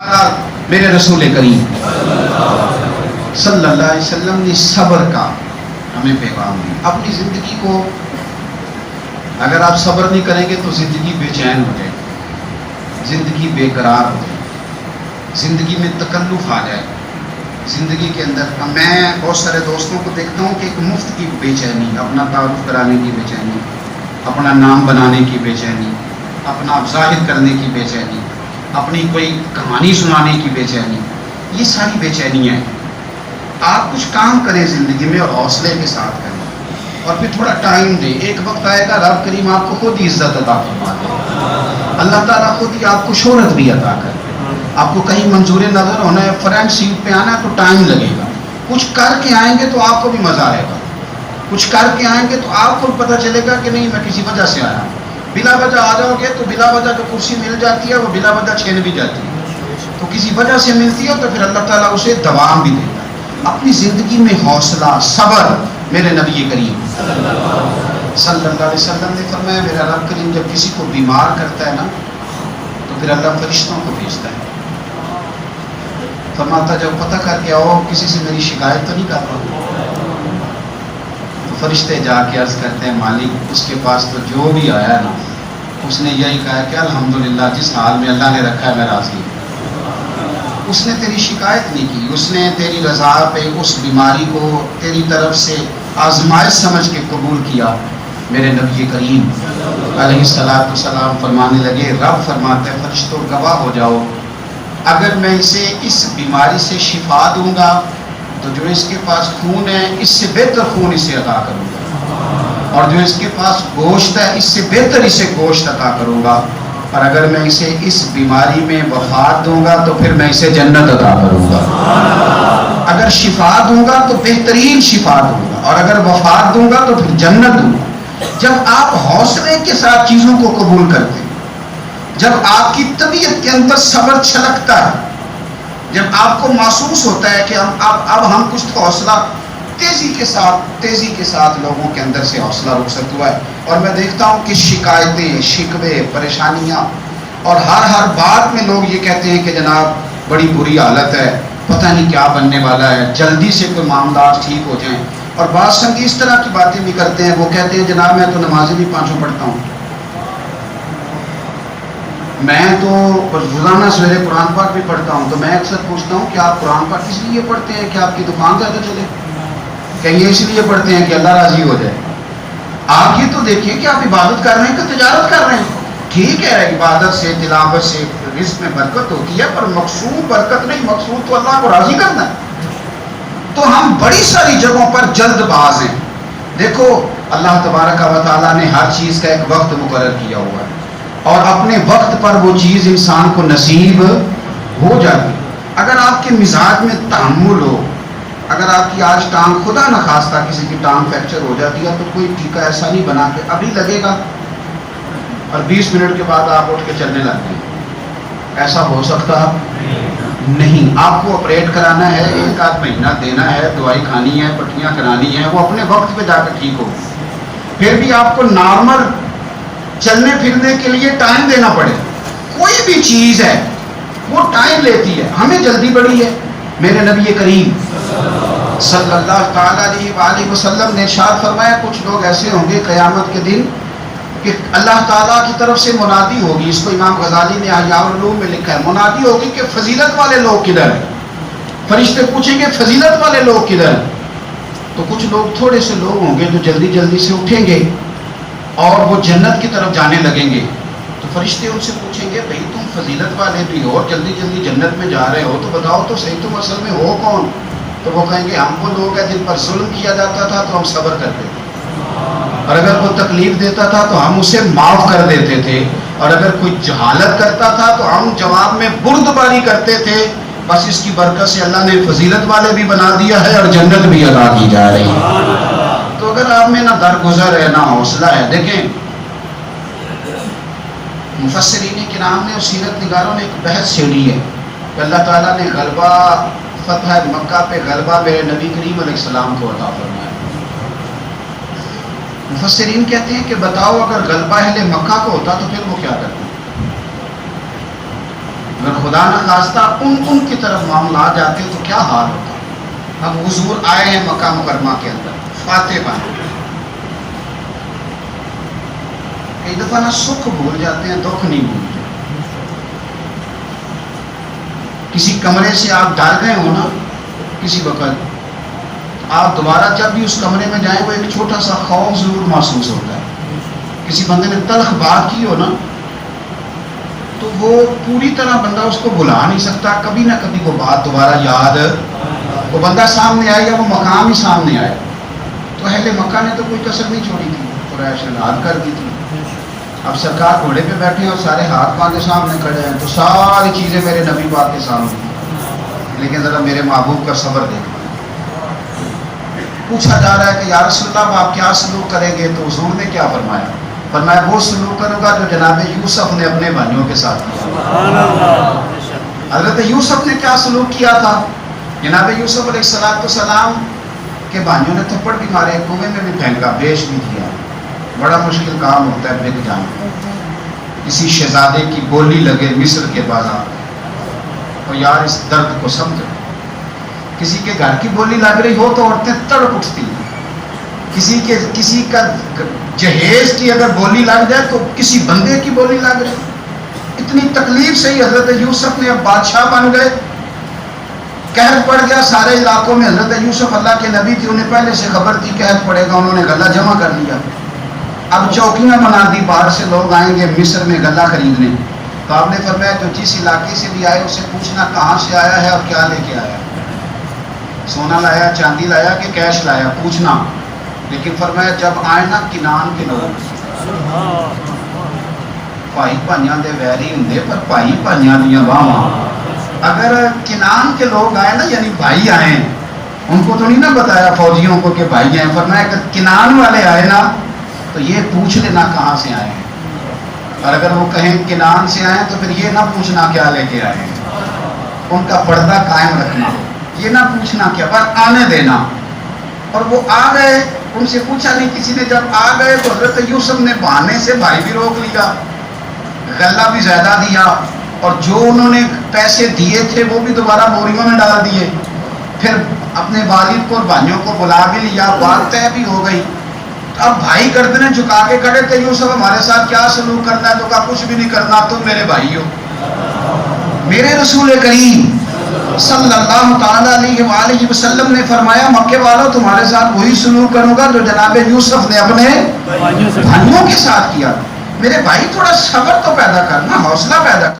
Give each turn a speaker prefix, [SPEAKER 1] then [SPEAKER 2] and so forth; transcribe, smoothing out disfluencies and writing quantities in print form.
[SPEAKER 1] میرے رسول کریم صلی اللہ علیہ وسلم نے صبر کا ہمیں پیغام دیا. اپنی زندگی کو اگر آپ صبر نہیں کریں گے تو زندگی بے چین ہو جائے گی, زندگی بے قرار ہو جائے گی, زندگی میں تکلف آ جائے گا. زندگی کے اندر میں بہت سارے دوستوں کو دیکھتا ہوں کہ ایک مفت کی بے چینی, اپنا تعارف کرانے کی بے چینی, اپنا نام بنانے کی بے چینی, اپنا ظاہر کرنے کی بے چینی, اپنی کوئی کہانی سنانے کی بے چینی, یہ ساری بے چینیاں ہیں. آپ کچھ کام کریں زندگی میں اور حوصلے کے ساتھ کریں اور پھر تھوڑا ٹائم دیں. ایک وقت آئے گا رب کریم آپ کو خود ہی عزت عطا فرما دے, اللہ تعالیٰ خود ہی آپ کو شہرت بھی عطا کرے. آپ کو کہیں منظور نظر ہونا ہے, فرنٹ سیٹ پہ آنا ہے تو ٹائم لگے گا. کچھ کر کے آئیں گے تو آپ کو بھی مزہ آئے گا, کچھ کر کے آئیں گے تو آپ کو پتہ چلے گا کہ نہیں میں کسی وجہ سے آیا ہوں. بلا وجہ آ جاؤ گے تو بلا وجہ جو کرسی مل جاتی ہے وہ بلا وجہ چھین بھی جاتی ہے, تو کسی وجہ سے ملتی ہے تو پھر اللہ تعالیٰ اسے دوام بھی دیتا ہے. اپنی زندگی میں حوصلہ, صبر. میرے نبی کریم صلی اللہ علیہ وسلم نے فرمایا میرا رب کریم جب کسی کو بیمار کرتا ہے نا تو پھر اللہ فرشتوں کو بھیجتا ہے. فرماتا جب پتہ کر کے آؤ کسی سے میری شکایت تو نہیں کر رہا. تو فرشتے جا کے عرض کرتے ہیں مالک اس کے پاس تو جو بھی آیا نا اس نے یہی کہا کہ الحمدللہ جس حال میں اللہ نے رکھا ہے میں راضی ہوں. اس نے تیری شکایت نہیں کی, اس نے تیری رضا پہ اس بیماری کو تیری طرف سے آزمائش سمجھ کے قبول کیا. میرے نبی کریم علیہ الصلوۃ والسلام فرمانے لگے, رب فرماتا ہے فرشتوں گواہ ہو جاؤ اگر میں اسے اس بیماری سے شفا دوں گا تو جو اس کے پاس خون ہے اس سے بہتر خون اسے عطا کروں گا, اور جو اس کے پاس گوشت ہے اس سے بہتر اسے گوشت عطا کروں گا, اور اگر میں اسے اس بیماری میں وفات دوں گا تو پھر میں اسے جنت عطا کروں گا. اگر شفا دوں گا تو بہترین شفا دوں گا, اور اگر وفات دوں گا تو پھر جنت دوں گا. جب آپ حوصلے کے ساتھ چیزوں کو قبول کرتے ہیں, جب آپ کی طبیعت کے اندر صبر چھلکتا ہے, جب آپ کو محسوس ہوتا ہے کہ اب ہم کچھ حوصلہ تیزی کے ساتھ لوگوں کے اندر سے حوصلہ رخصت ہوا ہے. اور میں دیکھتا ہوں کہ شکایتیں, شکوے, پریشانیاں اور ہر بات میں لوگ یہ کہتے ہیں کہ جناب بڑی بری حالت ہے, پتہ نہیں کیا بننے والا ہے, جلدی سے کوئی معاملات ٹھیک ہو جائیں. اور بعض سنگی اس طرح کی باتیں بھی کرتے ہیں, وہ کہتے ہیں جناب میں تو نمازیں بھی پانچوں پڑھتا ہوں, میں تو روزانہ سویرے قرآن پاک بھی پڑھتا ہوں. تو میں اکثر پوچھتا ہوں کہ آپ قرآن پاک اس لیے پڑھتے ہیں کہ آپ کی دکان زیادہ چلے, کہ یہ اس لیے پڑھتے ہیں کہ اللہ راضی ہو جائے. آپ یہ تو دیکھیں کہ آپ عبادت کر رہے ہیں کہ تجارت کر رہے ہیں. ٹھیک ہے عبادت سے تلاوت سے رزق میں برکت ہوتی ہے, پر مقصود برکت نہیں, مقصود تو اللہ کو راضی کرنا ہے. تو ہم بڑی ساری جگہوں پر جلد باز ہیں. دیکھو اللہ تبارک و تعالیٰ نے ہر چیز کا ایک وقت مقرر کیا ہوا ہے, اور اپنے وقت پر وہ چیز انسان کو نصیب ہو جاتی. اگر آپ کے مزاج میں تحمل ہو, اگر آپ کی آج ٹانگ خدا نخواستہ کسی کی ٹانگ فریکچر ہو جاتی ہے تو کوئی ٹیکا ایسا نہیں بنا کہ ابھی لگے گا اور 20 منٹ کے بعد آپ اٹھ کے چلنے لگتے ہیں. ایسا ہو سکتا نہیں. آپ کو آپریٹ کرانا ہے, 1 مہینہ دینا ہے, دوائی کھانی ہے, پٹیاں کرانی ہیں, وہ اپنے وقت پہ جا کے ٹھیک ہو. پھر بھی آپ کو نارمل چلنے پھرنے کے لیے ٹائم دینا پڑے. کوئی بھی چیز ہے وہ ٹائم لیتی ہے, ہمیں جلدی بڑی ہے. میرے نبی کریم صلی اللہ تعالیٰ علیہ وآلہ وسلم نے ارشاد فرمایا کچھ لوگ ایسے ہوں گے قیامت کے دن کہ اللہ تعالیٰ کی طرف سے منادی ہوگی. اس کو امام غزالی نے احیاء العلوم میں لکھا ہے. منادی ہوگی کہ فضیلت والے لوگ کدھر ہیں. فرشتے پوچھیں گے فضیلت والے لوگ کدھر ہیں. تو کچھ لوگ تھوڑے سے لوگ ہوں گے جو جلدی جلدی سے اٹھیں گے اور وہ جنت کی طرف جانے لگیں گے. تو فرشتے ان سے پوچھیں گے بھئی تم فضیلت والے بھی ہو اور جلدی جلدی جنت میں جا رہے ہو, تو بتاؤ تو صحیح تم اصل میں ہو کون. تو وہ کہیں گے ہم وہ لوگ ہیں جن پر ظلم کیا جاتا تھا تو ہم صبر کرتے تھے, اور اگر کوئی تکلیف دیتا تھا تو ہم اسے معاف کر دیتے تھے, اور اگر کوئی جہالت کرتا تھا تو ہم جواب میں بردباری کرتے تھے. بس اس کی برکت سے اللہ نے فضیلت والے بھی بنا دیا ہے اور جنت بھی عطا کی جا رہی ہے. تو اگر آپ میں نہ درگزر ہے نہ حوصلہ ہے. دیکھیں مفسرین کرام نے اور سیرت نگاروں نے ایک بحث چھیڑی ہے کہ اللہ تعالیٰ نے غلبہ فتح مکہ پہ غلبہ میرے نبی کریم علیہ السلام کو عطا فرمایا. مفسرین کہتے ہیں کہ بتاؤ اگر غلبہ اہل مکہ کو ہوتا تو پھر وہ کیا کرتے. اگر خدا نہ خواستہ ان کی طرف معاملہ آ جاتے تو کیا حال ہوتا. اب حضور آئے ہیں مکہ مکرمہ کے اندر فاتح بن. ایک دفعہ نا سکھ بھول جاتے ہیں, دکھ نہیں بھولتے. کسی کمرے سے آپ ڈر گئے ہو نا کسی وقت, آپ دوبارہ جب بھی اس کمرے میں جائیں وہ ایک چھوٹا سا خوف ضرور محسوس ہوتا ہے. کسی بندے نے تلخ بات کی ہو نا تو وہ پوری طرح بندہ اس کو بھلا نہیں سکتا, کبھی نہ کبھی وہ بات دوبارہ یاد, وہ بندہ سامنے آئے یا وہ مقام ہی سامنے آئے. تو اہل مکہ نے تو کوئی کسر نہیں چھوڑی تھی, قریش نے لاد کر دی تھی. اب سرکار گھوڑے پہ بیٹھے ہیں اور سارے ہاتھ باندھے سامنے کھڑے ہیں, تو ساری چیزیں میرے نبی پاک کے سامنے ہیں, لیکن ذرا میرے محبوب کا صبر دیکھو. پوچھا جا رہا ہے کہ یا رسول اللہ آپ کیا سلوک کریں گے, تو حضور نے کیا فرمایا؟ فرمایا وہ سلوک کروں گا جو جناب یوسف نے اپنے بھائیوں کے ساتھ کیا. حضرت یوسف نے کیا سلوک کیا تھا؟ جناب یوسف علیہ السلام کے بھائیوں نے تھپڑ بھی مارے, کنویں میں بھی پھینکا, بیچ بھی دیا. بڑا مشکل کام ہوتا ہے بک جانا. کسی شہزادے کی بولی لگے مصر کے بازار, اور یار اس درد کو سمجھو. کسی کے گھر کی بولی لگ رہی ہو تو عورتیں تڑپ اٹھتی ہیں. کسی کا جہیز کی اگر بولی لگ جائے تو کسی بندے کی بولی لگ رہی. اتنی تکلیف سے ہی حضرت یوسف نے اب بادشاہ بن گئے. قحط پڑ گیا سارے علاقوں میں. حضرت یوسف اللہ کے نبی تھے, انہیں پہلے سے خبر تھی قحط پڑے گا, انہوں نے غلہ جمع کر لیا. اب چوکیاں بنا دی, باہر سے لوگ آئیں گے مصر میں غلہ خریدنے. تو آپ نے فرمایا جو جس علاقے سے بھی آئے اسے پوچھنا کہاں سے آیا ہے اور کیا لے کے آیا. سونا لایا, چاندی لایا کہ کیش لایا, پوچھنا. لیکن فرمایا جب آئے نا کنان کے لوگ, بھائی بھائیاں دے ویری ہوندے پر بھائی بھائیاں دیاں باواں. اگر کنان کے لوگ آئے نا یعنی بھائی آئے, ان کو تو نہیں نا بتایا فوجیوں کو کہ بھائی ہیں. فرمایا اگر کنان والے آئے نا تو یہ پوچھ لینا کہاں سے آئے ہیں, اور اگر وہ کہیں کنان سے آئے تو پھر یہ نہ پوچھنا کیا لے کے آئے ہیں. ان کا پردہ قائم رکھنا, یہ نہ پوچھنا کیا, پر آنے دینا. اور وہ آ گئے, ان سے پوچھا نہیں کسی نے. جب آ گئے تو حضرت یوسف نے بہانے سے بھائی بھی روک لیا, غلہ بھی زیادہ دیا, اور جو انہوں نے پیسے دیے تھے وہ بھی دوبارہ بوریوں میں ڈال دیے. پھر اپنے والد کو اور بھائیوں کو بلا بھی لیا, بات طے بھی ہو گئی. اب بھائی گردنیں جھکا کے کھڑے تھے, یوسف ہمارے ساتھ کیا سلوک کرنا ہے؟ تو کہا کچھ بھی نہیں کرنا, تم میرے بھائی ہو. میرے رسول کریم صلی اللہ تعالی علیہ وآلہ وسلم نے فرمایا مکے والوں تمہارے ساتھ وہی سلوک کروں گا جو جناب یوسف نے اپنے بھائیوں کے ساتھ کیا. میرے بھائی تھوڑا صبر تو پیدا کرنا, حوصلہ پیدا کرنا.